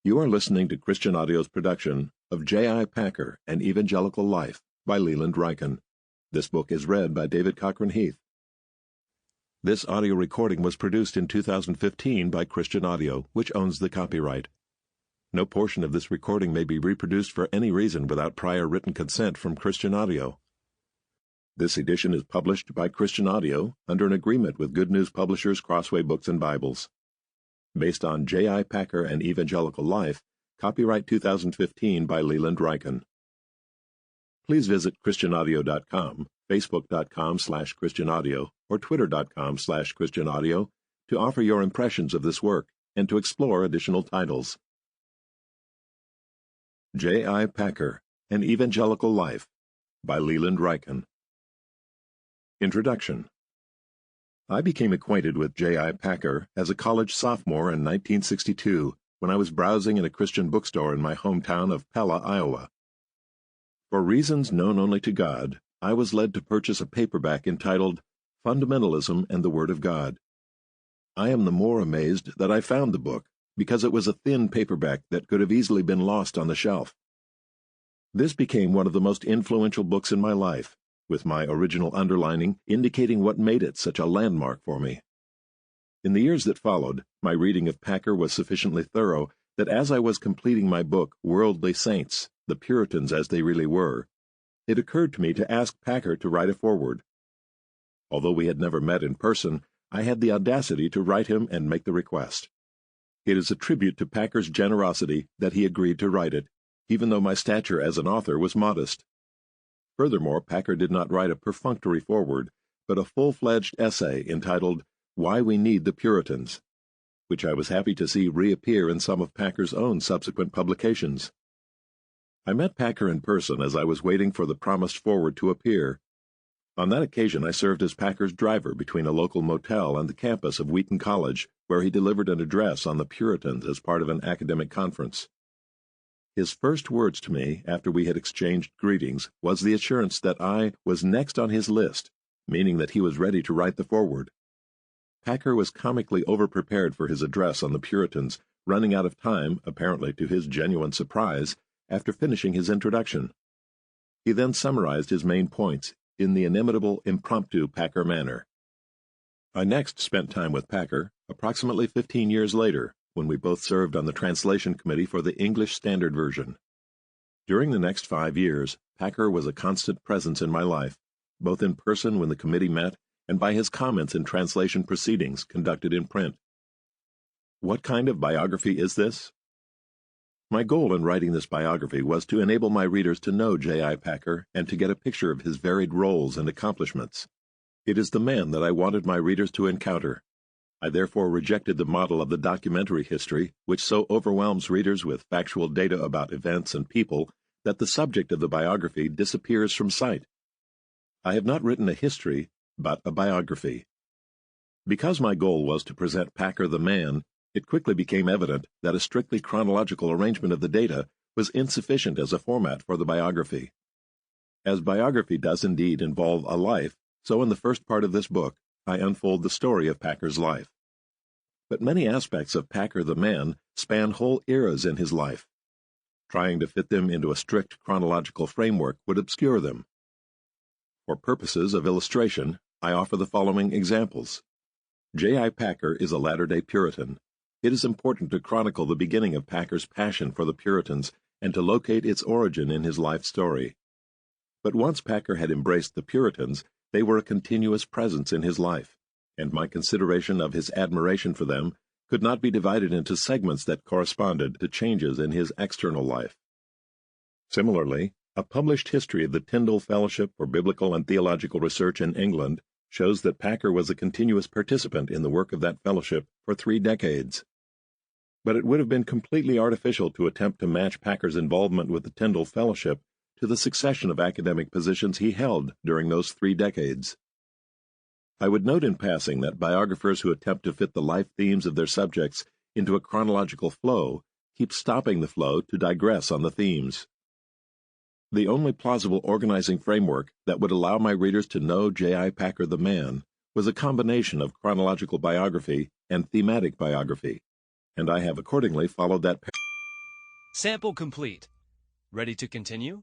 You are listening to Christian Audio's production of J.I. Packer, An Evangelical Life by Leland Ryken. This book is read by David Cochran Heath. This audio recording was produced in 2015 by Christian Audio, which owns the copyright. No portion of this recording may be reproduced for any reason without prior written consent from Christian Audio. This edition is published by Christian Audio under an agreement with Good News Publishers Crossway Books and Bibles. Based on J.I. Packer, An Evangelical Life, copyright 2015 by Leland Ryken. Please visit christianaudio.com, facebook.com/christianaudio, or twitter.com/christianaudio to offer your impressions of this work and to explore additional titles. J.I. Packer, An Evangelical Life by Leland Ryken. Introduction. I became acquainted with J.I. Packer as a college sophomore in 1962 when I was browsing in a Christian bookstore in my hometown of Pella, Iowa. For reasons known only to God, I was led to purchase a paperback entitled Fundamentalism and the Word of God. I am the more amazed that I found the book because it was a thin paperback that could have easily been lost on the shelf. This became one of the most influential books in my life, with my original underlining indicating what made it such a landmark for me. In the years that followed, my reading of Packer was sufficiently thorough that as I was completing my book, Worldly Saints, the Puritans as They Really Were, it occurred to me to ask Packer to write a foreword. Although we had never met in person, I had the audacity to write him and make the request. It is a tribute to Packer's generosity that he agreed to write it, even though my stature as an author was modest. Furthermore, Packer did not write a perfunctory foreword, but a full-fledged essay entitled Why We Need the Puritans, which I was happy to see reappear in some of Packer's own subsequent publications. I met Packer in person as I was waiting for the promised foreword to appear. On that occasion, I served as Packer's driver between a local motel and the campus of Wheaton College, where he delivered an address on the Puritans as part of an academic conference. His first words to me, after we had exchanged greetings, was the assurance that I was next on his list, meaning that he was ready to write the foreword. Packer was comically overprepared for his address on the Puritans, running out of time, apparently to his genuine surprise, after finishing his introduction. He then summarized his main points in the inimitable impromptu Packer manner. I next spent time with Packer, approximately 15 years later, when we both served on the translation committee for the English Standard Version. During the next 5 years, Packer was a constant presence in my life, both in person when the committee met and by his comments in translation proceedings conducted in print. What kind of biography is this? My goal in writing this biography was to enable my readers to know J.I. Packer and to get a picture of his varied roles and accomplishments. It is the man that I wanted my readers to encounter. I therefore rejected the model of the documentary history, which so overwhelms readers with factual data about events and people that the subject of the biography disappears from sight. I have not written a history, but a biography. Because my goal was to present Packer the man, it quickly became evident that a strictly chronological arrangement of the data was insufficient as a format for the biography. As biography does indeed involve a life, so in the first part of this book, I unfold the story of Packer's life. But many aspects of Packer the man span whole eras in his life. Trying to fit them into a strict chronological framework would obscure them. For purposes of illustration, I offer the following examples. J.I. Packer is a Latter-day Puritan. It is important to chronicle the beginning of Packer's passion for the Puritans and to locate its origin in his life story. But once Packer had embraced the Puritans, they were a continuous presence in his life, and my consideration of his admiration for them could not be divided into segments that corresponded to changes in his external life. Similarly, a published history of the Tyndale Fellowship for Biblical and Theological Research in England shows that Packer was a continuous participant in the work of that fellowship for 3 decades. But it would have been completely artificial to attempt to match Packer's involvement with the Tyndale Fellowship to the succession of academic positions he held during those 3 decades. I would note in passing that biographers who attempt to fit the life themes of their subjects into a chronological flow keep stopping the flow to digress on the themes. The only plausible organizing framework that would allow my readers to know J.I. Packer the man was a combination of chronological biography and thematic biography, and I have accordingly followed that Sample complete. Ready to continue?